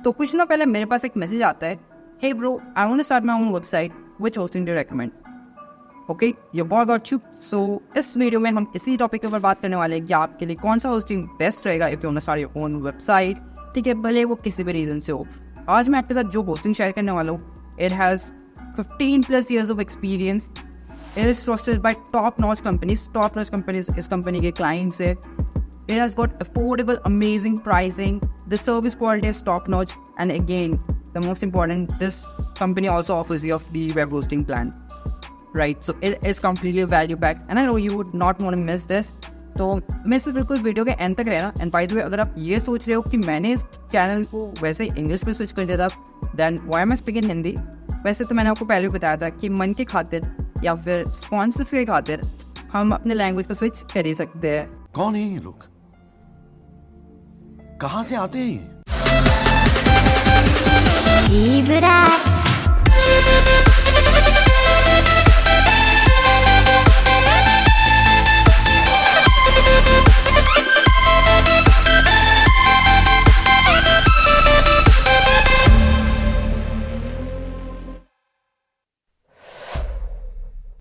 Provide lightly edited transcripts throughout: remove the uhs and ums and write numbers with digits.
तो कुछ ना पहले मेरे पास एक मैसेज आता है, hey bro I want to start my own website, which hosting do you recommend? Okay, your boy got you. So इस वीडियो में हम इसी टॉपिक के ऊपर बात करने वाले हैं कि आपके लिए कौन सा होस्टिंग बेस्ट रहेगा if you want to start your own website, ठीक है, भले वो किसी भी रीजन से हो। आज मैं आपके साथ जो होस्टिंग शेयर करने वाला हूँ, it has 15+ years of experience. It is trusted by top-notch companies इस कंपनी के clients है। It has got affordable, amazing pricing. The service quality is top-notch, and again, the most important, this company also offers you a free web hosting plan, right? So it is completely value back, and I know you would not want to miss this. तो मेरे से बिल्कुल video के and तक रहना। And by the way, अगर आप ये सोच रहे हो कि मैंने इस चैनल को वैसे इंग्लिश में स्विच कर दिया था, then why am I speaking Hindi? वैसे तो मैंने आपको पहले भी बताया था कि मन की खातिर या फिर स्पॉन्सरशिप की खातिर हम अपने लैंग्वेज को स्विच कर ही सकते हैं। कौन है ये लोग, कहाँ से आते हैं?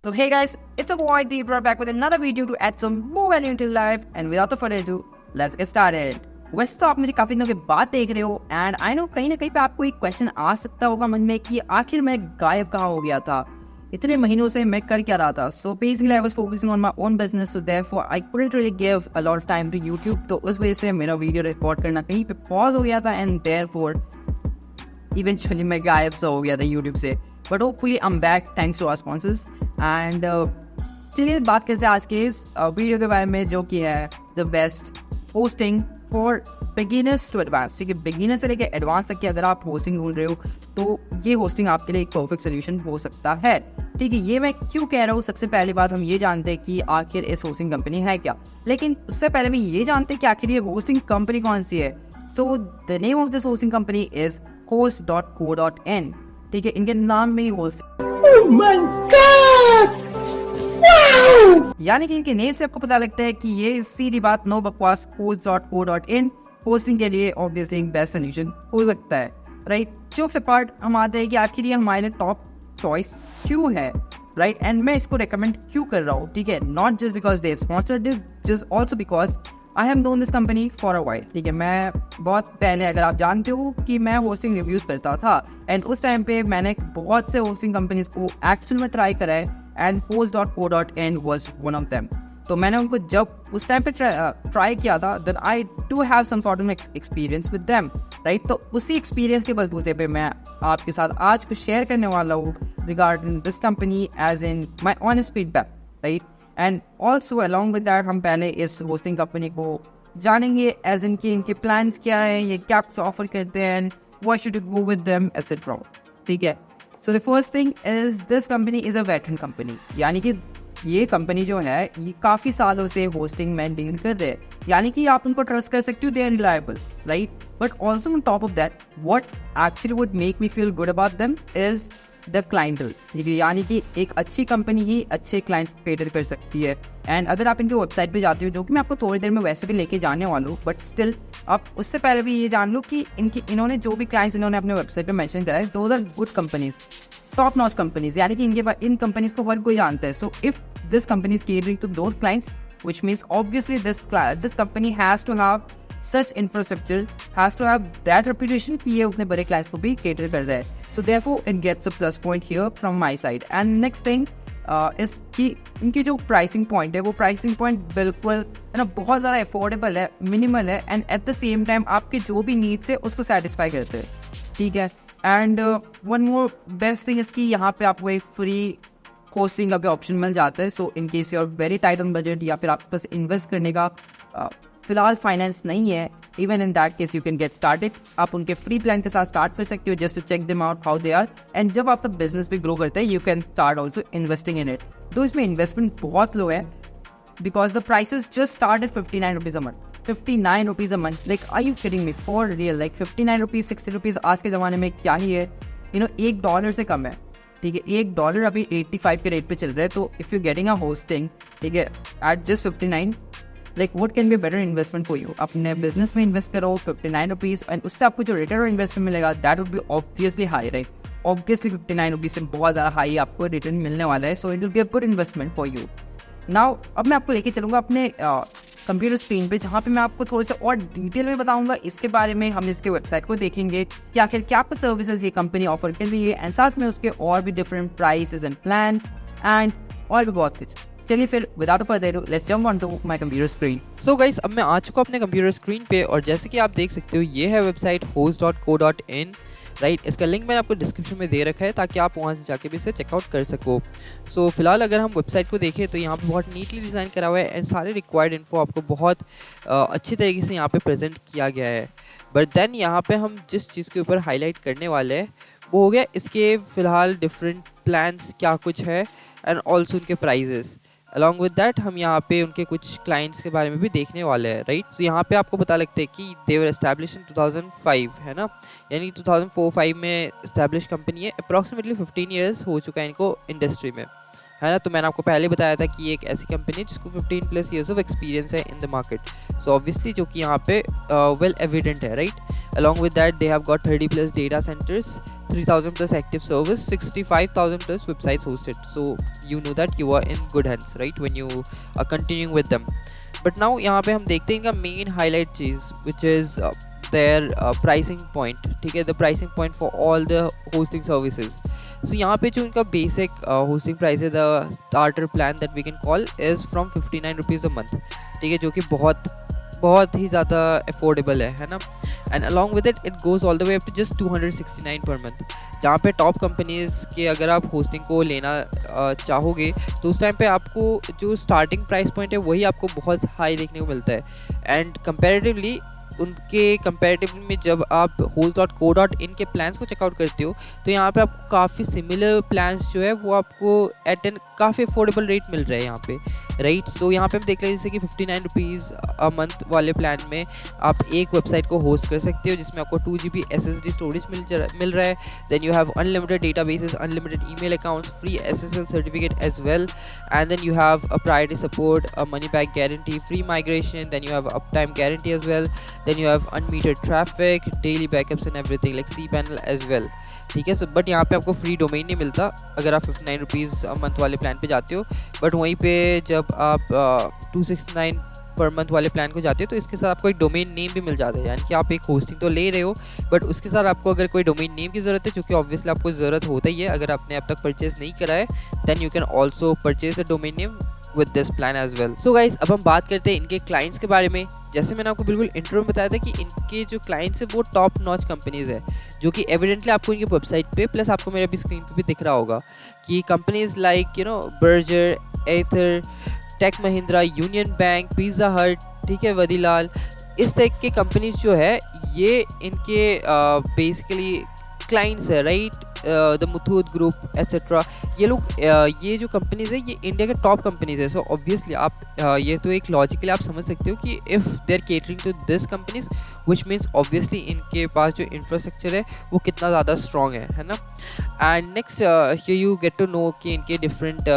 So hey guys, it's a boy Deep brought back with another video to add some more value into life, and without further ado, let's get started. वैसे तो आप मुझे काफी दिनों के बाद देख रहे हो, एंड आई नो कहीं ना कहीं पे आपको एक क्वेश्चन आ सकता होगा मन में कि आखिर मैं गायब कहाँ हो गया था, इतने महीनों से मैं कर क्या रहा था। So basically I was focusing on my own business, so therefore I couldn't really give a lot of time to YouTube. तो उस वजह से मेरा वीडियो रिकॉर्ड करना कहीं पे पॉज हो गया था, एंड देयरफॉर इवेंचुअली मैं गायब सा हो गया था यूट्यूब से। But hopefully I am back thanks to our sponsors. And चलिए बात करते हैं आज के इस वीडियो के बारे में, जो कि है the best hosting for beginners to advance. ठीक है, बिगिनर से लेकर एडवांस तक की अगर आप होस्टिंग ढूंढ रहे हो तो ये होस्टिंग आपके लिए एक परफेक्ट सोल्यूशन हो सकता है। ठीक है, ये मैं क्यों कह रहा हूँ, सबसे पहली बात हम ये जानते हैं कि आखिर इस होस्टिंग कंपनी है क्या, लेकिन उससे पहले भी ये जानते हैं कि आखिर ये होस्टिंग कंपनी कौन सी है। So the name of this hosting company is host.co.in। ठीक है, इनके नाम में ही होस्ट, यानी कि इनके नेम से आपको पता लगता है कि ये सीधी बात, नो बकवास, host.co.in होस्टिंग के लिए ऑब्वियसली एक बेस्ट सोल्यूशन हो सकता है, राइट। जोक्स अपार्ट, हम आते हैं कि आखिर ये हमारे लिए टॉप चॉइस क्यों है, राइट। एंड मैं इसको रिकमेंड क्यों कर रहा हूँ, ठीक है, not just because they sponsored this, just also because I have known this company for a while. ठीक है, मैं बहुत पहले, अगर आप जानते हो कि मैं होस्टिंग रिव्यूज़ करता था, एंड उस टाइम पे मैंने बहुत से होस्टिंग कंपनीज को एक्चुअल में ट्राई करा है, and host.co.in was one of them। तो मैंने उनको जब उस टाइम पे ट्राई किया था, then I do have some sort of experience with them, right. तो उसी एक्सपीरियंस के बलबूते पे मैं आपके साथ आज कुछ शेयर करने वाला हूँ regarding this company as in my honest feedback, right. And also along with that हम पहले इस होस्टिंग कंपनी को जानेंगे, एज इन कि इनके प्लान्स क्या है, ये क्या कुछ ऑफर करते हैं, and why should you go with them etcetera. ठीक है, so the first thing is this company is a veteran company, यानी कि ये कंपनी जो है ये काफ़ी सालों से होस्टिंग में डील कर रहे हैं, यानी कि आप उनको ट्रस्ट कर सकते हो, they are reliable, right. But also on top of that, what actually would make me feel good about them is the clientele, यानी कि एक अच्छी कंपनी ही अच्छे क्लाइंट्स कैटर कर सकती है। एंड अगर आप इनके वेबसाइट पे जाते हो, जो कि मैं आपको थोड़ी देर में वैसे भी लेके जाने वाला हूँ, बट स्टिल आप उससे पहले भी ये जान लो कि इन्होंने जो भी क्लाइंट्स इन्होंने अपने वेबसाइट पे मेंशन करा है, those are good companies, top notch companies, यानी कि इन कंपनीज को हर कोई जानता है। So if this company is catering to those clients, which means obviously this company has to have such infrastructure, has to have that reputation कि ये उतने बड़े clients को भी cater कर रहा है। So therefore it gets a plus point here from my side. And next thing is कि इनकी जो pricing point है, वो pricing point बिल्कुल है ना, बहुत ज़्यादा affordable है, minimal है, and at the same time आपके जो भी needs है उसको satisfy करते हैं। ठीक है, and one more best thing is कि यहाँ पे आपको एक free होस्टिंग का भी ऑप्शन मिल जाता है। So in case you are very tight on budget, या फिर आपके पास इन्वेस्ट करने का फिलहाल फाइनेंस नहीं है, even in that case you can get started. आप उनके फ्री प्लान के साथ स्टार्ट कर सकते हो, just to check them out how they are, and जब आपका बिजनेस भी ग्रो करता है you can start also investing in it. तो इसमें इन्वेस्टमेंट बहुत लो है, because the prices just start at 59 rupees a month. 59 rupees a month, like are you kidding me, for real, like 59 rupees, 60 rupees आज के ज़माने में क्या ही है, यू नो, $1 से कम है। ठीक है, $1 अभी 85 के रेट पे चल रहा है। तो if you getting a hosting, ठीक है, at just 59, like what can be better investment for you? अपने बिजनेस में इन्वेस्ट करो 59 रुपीज़ एंड उससे आपको जो रिटर्न ऑन इन्वेस्टमेंट मिलेगा that would be obviously high, right? Obviously 59 rupees से बहुत ज़्यादा हाई आपको रिटर्न मिलने वाला है, so it will be a good investment for you. Now अब मैं आपको लेके चलूँगा अपने कंप्यूटर स्क्रीन पे, जहाँ पे मैं आपको थोड़े से और डिटेल में बताऊंगा इसके बारे में। हम इसके वेबसाइट को देखेंगे कि आखिर क्या कुछ सर्विसेज ये कंपनी ऑफर कर रही है, एंड साथ में उसके और भी different prices and plans and और भी बहुत कुछ। चलिए फिर without further ado let's jump on to my computer screen. So guys, अब मैं आ चुका अपने कंप्यूटर स्क्रीन पे और जैसे कि आप देख सकते हो ये है वेबसाइट host.co.in, राइट? इसका लिंक मैंने आपको डिस्क्रिप्शन में दे रखा है ताकि आप वहाँ से जाके भी इसे चेकआउट कर सको। सो फिलहाल अगर हम वेबसाइट को देखें तो यहाँ पे बहुत नीटली डिज़ाइन करा हुआ है एंड सारे रिक्वायर्ड इन्फो आपको बहुत अच्छी तरीके से यहाँ पे प्रेजेंट किया गया है। बट देन यहाँ पे हम जिस चीज़ के ऊपर हाईलाइट करने वाले हैं वो हो गया इसके फ़िलहाल डिफरेंट प्लान्स क्या कुछ है एंड ऑल्सो उनके प्राइजेस। अलॉन्ग विद दैट हम यहाँ पे उनके कुछ क्लाइंट्स के बारे में भी देखने वाले हैं, राइट? तो यहाँ पे आपको पता लगता है कि दे वर एस्टैब्लिश इन 2005, है ना? यानी 2004-5 में एस्टैब्लिश कंपनी है। अप्रॉक्सीमेटली 15 ईयर्स हो चुका है इनको इंडस्ट्री में, है ना? तो मैंने आपको पहले बताया था कि ये एक ऐसी कंपनी है जिसको 15+ ईयर्स ऑफ एक्सपीरियंस है in the market. So obviously जो कि यहाँ पे वेल एविडेंट है, right? Along with that, they have got 30+ data centers, 3,000+ active servers, 65,000+ websites hosted. So you know that you are in good hands, right? When you are continuing with them. But now यहाँ पे हम देखते हैं इनका main highlight cheese, which is their pricing point, ठीक है? The pricing point for all the hosting services. So यहाँ पे जो इनका basic hosting price है, the starter plan that we can call is from 59 rupees a month, ठीक है? जो कि बहुत ही ज़्यादा अफोर्डेबल है ना? And along with it goes all the way up to just 269 per month, जहाँ पे टॉप कंपनीज़ के अगर आप होस्टिंग को लेना चाहोगे तो उस टाइम पे आपको जो स्टार्टिंग प्राइस पॉइंट है वही आपको बहुत हाई देखने को मिलता है। एंड कंपैरेटिवली उनके कंपैरेटिव में जब आप host.co.in के प्लान्स को चेकआउट करते हो तो यहाँ पे आपको काफ़ी सिमिलर प्लान्स जो है वो आपको एट एन काफ़ी अफोर्डेबल रेट मिल रहा है यहाँ पे, राइट? सो यहाँ पे हम देख रहे हैं जैसे कि 59 रुपीज़ अ मंथ वाले प्लान में आप एक वेबसाइट को होस्ट कर सकते हो जिसमें आपको 2 GB SSD स्टोरेज मिल रहा है। Then you have unlimited databases, unlimited email accounts, free SSL certificate as well, and then you have a priority support, a money back guarantee, free migration, then you have uptime guarantee as well, then you have unmetered traffic, daily backups and everything like cPanel as well, ठीक है? So but यहाँ पे आपको free domain नहीं मिलता अगर आप 59 rupees month वाले प्लान पे जाते हो। बट वहीं पे जब आप 269 पर मंथ वाले प्लान को जाते हो तो इसके साथ आपको एक डोमेन नेम भी मिल जाता है, यानी कि आप एक होस्टिंग तो ले रहे हो बट उसके साथ आपको अगर कोई डोमेन नेम की ज़रूरत है, जो कि ऑब्वियसली आपको ज़रूरत होता ही है अगर आपने अब तक परचेज़ नहीं करा है, then you can also purchase the domain name with this plan as well. So guys, अब हम बात करते हैं इनके क्लाइंट्स के बारे में। जैसे मैंने आपको बिल्कुल इंट्रो में बताया था कि इनके जो क्लाइंट्स है वो टॉप नॉच कंपनीज़ है, जो कि एविडेंटली आपको इनकी वेबसाइट पे प्लस आपको मेरे अभी स्क्रीन पे भी दिख रहा होगा कि companies like Berger, Ather, Tech Mahindra, Union Bank, Pizza Hut, ठीक है, वदीलाल, इस टाइप के कंपनीज जो है ये इनके बेसिकली क्लाइंट्स है, right? The Muthoot group etcetera, ये लोग ये जो कंपनीज़ है ये इंडिया के टॉप कंपनीज़ है। सो ऑब्वियसली आप ये तो एक लॉजिकली आप समझ सकते हो कि if they are catering to this companies which means obviously इनके पास जो इंफ्रास्ट्रक्चर है वो कितना ज़्यादा स्ट्रॉन्ग है ना? And next you get to know कि इनके डिफरेंट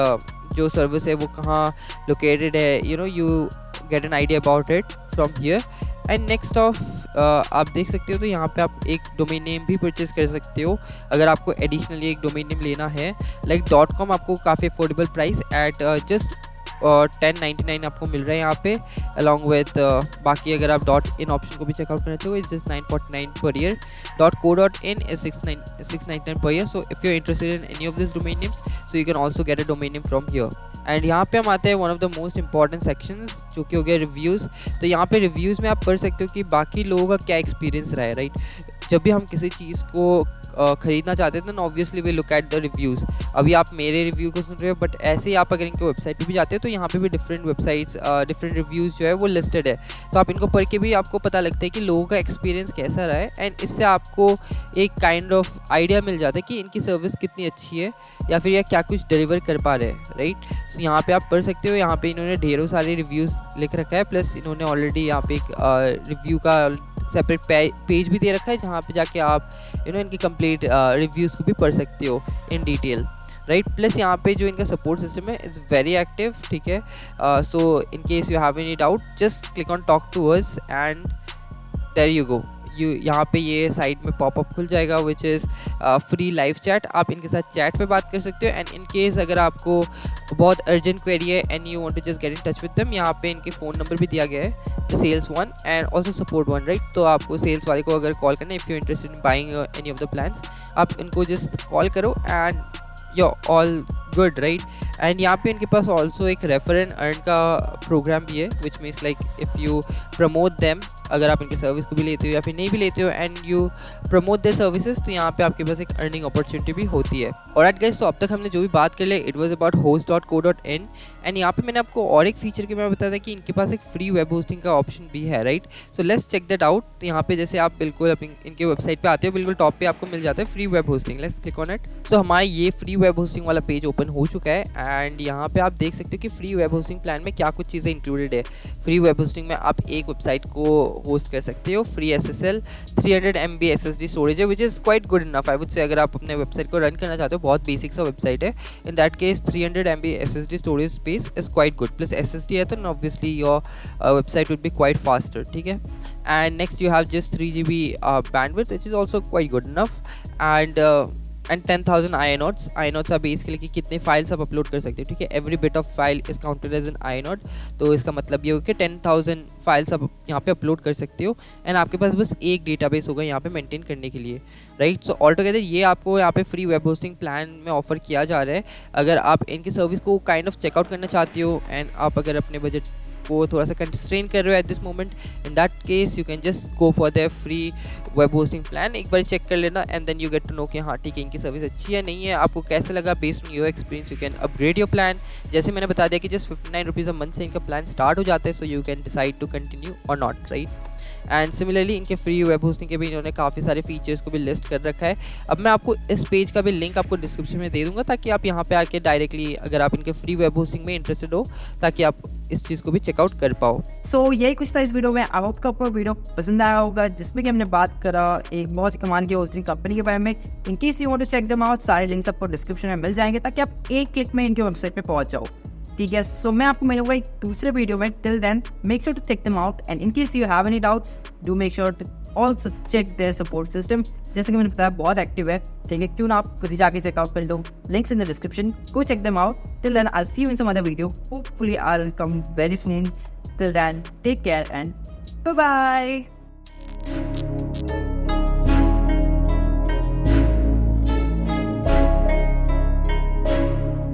जो सर्विस है वो कहाँ लोकेटेड है, you get an idea about it from here. And next of आप देख सकते हो तो यहाँ पे आप एक डोमेन नेम भी परचेज कर सकते हो अगर आपको एडिशनली एक डोमेन नेम लेना है। लाइक .com आपको काफ़ी अफोर्डेबल प्राइस एट जस्ट 1099 आपको मिल रहा है यहाँ पे, अलॉन्ग विथ बाकी अगर आप .in ऑप्शन को भी चेकआउट करना चाहो it's just 949 per year, .co.in is 699 per year. So if you're interested in any of these domain names, so you can also get a domain name from here. And यहाँ पे हम आते हैं one of the most important sections जो कि हो गया reviews. तो यहाँ पे रिव्यूज़ में आप पढ़ सकते हो कि बाकी लोगों का क्या एक्सपीरियंस रहा है, राइट? जब भी हम किसी चीज़ को ख़रीदना चाहते हैं तो obviously we look at the reviews. अभी आप मेरे रिव्यू को सुन रहे हो बट ऐसे ही आप अगर इनके वेबसाइट पे भी जाते हो तो यहाँ पे भी डिफरेंट वेबसाइट्स डिफरेंट रिव्यूज़ जो है वो लिस्टेड है। तो आप इनको पढ़ के भी आपको पता लगता है कि लोगों का एक्सपीरियंस कैसा रहा है एंड इससे आपको एक काइंड ऑफ आइडिया मिल जाता है कि इनकी सर्विस कितनी अच्छी है या फिर यह क्या कुछ डिलीवर कर पा रहे हैं, राइट? तो यहाँ पे आप पढ़ सकते हो, यहाँ पे इन्होंने ढेरों सारे रिव्यूज़ लिख रखा है, प्लस इन्होंने ऑलरेडी यहाँ पे एक रिव्यू का सेपरेट पेज भी दे रखा है जहाँ पे जाके आप इनकी कंप्लीट रिव्यूज़ को भी पढ़ सकते हो इन डिटेल, राइट। प्लस यहाँ पे जो इनका सपोर्ट सिस्टम है इज़ वेरी एक्टिव, ठीक है। So in case you have any doubt just click on talk to us and there you go. यहाँ पे ये साइड में पॉपअप खुल जाएगा which is free live chat. आप इनके साथ चैट पे बात कर सकते हो एंड इन केस अगर आपको बहुत अर्जेंट क्वेरी है and you want to just get in touch with them, यहाँ पे इनके फ़ोन नंबर भी दिया गया है, sales 1 and also support 1, right. तो आपको सेल्स वाले को अगर कॉल करना है if you interested in buying any of the plans, आप इनको जस्ट कॉल करो and you all good, right. And यहाँ पे इनके पास ऑल्सो एक रेफर एंड अर्न का प्रोग्राम भी है which means like if you promote them, अगर आप इनके सर्विस को भी लेते हो या फिर नहीं भी लेते हो and you promote their services, तो यहाँ पे आपके पास एक अर्निंग अपॉर्चुनिटी भी होती है। ऑलराइट गाइस, तो अब तक हमने जो भी बात कर लिया it was about host.co.in and यहाँ पे मैंने आपको और एक फीचर के मैं बताया था कि इनके पास एक फ्री वेब होस्टिंग का ऑप्शन भी है, right. So let's check that out. तो यहाँ पे जैसे आप बिल्कुल अपनी इनके वेबसाइट पे आते हो, बिल्कुल टॉप पे आपको मिल जाता है free web hosting. Let's click on it. So हमारा ये फ्री वेब होस्टिंग वाला पेज ओपन हो चुका है एंड यहाँ पे आप देख सकते हो कि फ्री वेब होस्टिंग प्लान में क्या कुछ चीज़ें इंक्लूडेड है। फ्री वेब होस्टिंग में आप एक वेबसाइट को होस्ट कर सकते हो, free SSL, 300 MB SSD storage है which is quite good enough I would say. अगर आप अपने वेबसाइट को रन करना चाहते हो, बहुत बेसिक सा वेबसाइट है, इन that case 300 MB SSD storage space is quite good, plus SSD है तो obviously your website would be quite faster, ठीक है। And next you have just 3 GB bandwidth which is also quite good enough and 10,000 inode आप base के लिए कि कितने files आप अपलोड कर सकते हो, ठीक है। Every bit of file is counted as an inode, तो इसका मतलब ये हो कि 10,000 फाइल्स आप यहाँ पे अपलोड कर सकते हो एंड आपके पास बस एक डेटाबेस होगा यहाँ पे मेंटेन करने के लिए, राइट। सो ऑल टुगेदर ये आपको यहाँ पे फ्री वेब होस्टिंग प्लान में ऑफर किया जा रहा है। अगर आप इनकी सर्विस को काइंड ऑफ चेकआउट करना चाहते हो एंड आप अगर अपने बजट को थोड़ा सा कंस्ट्रेन कर रहे हो at this moment, in that case you can just go for the free web hosting plan. एक बार चेक कर लेना and then you get to know कि हाँ ठीक है इनकी सर्विस अच्छी है नहीं है, आपको कैसे लगा। Based on your experience you can upgrade your plan. जैसे मैंने बता दिया कि जस्ट 59 रुपीज़ अ मंथ से इनका प्लान स्टार्ट हो जाता है, so you can decide to continue और नॉट, राइट। एंड सिमिलरली इनके फ्री वेब होस्टिंग के भी इन्होंने काफ़ी सारे फीचर्स को भी लिस्ट कर रखा है। अब मैं आपको इस पेज का भी लिंक आपको डिस्क्रिप्शन में दे दूंगा ताकि आप यहाँ पे आके डायरेक्टली अगर आप इनके फ्री वेब होस्टिंग में इंटरेस्टेड हो ताकि आप इस चीज़ को भी चेकआउट कर पाओ। सो यही कुछ था इस वीडियो में। आई होप को आपको वीडियो पसंद आया होगा जिसमें कि हमने बात करा एक बहुत ही कमाल की होस्टिंग कंपनी के बारे में। In case you want to check them out, सारे लिंक्स आपको डिस्क्रिप्शन में मिल जाएंगे ताकि आप एक क्लिक में इनके वेबसाइट पे पहुंच जाओ, ठीक है। सो मैं आपको मिलूंगा एक दूसरे वीडियो में। Till then make sure to check them out and in case you have any doubts do make sure to also check their support system. जैसे कि मैंने बताया बहुत एक्टिव है, ठीक है। क्यों ना आप खुद ही जाके चेकआउट कर लो, links in the description, go check them out. Till then I see you in some other video, hopefully I will come very soon. Till then take care and bye bye.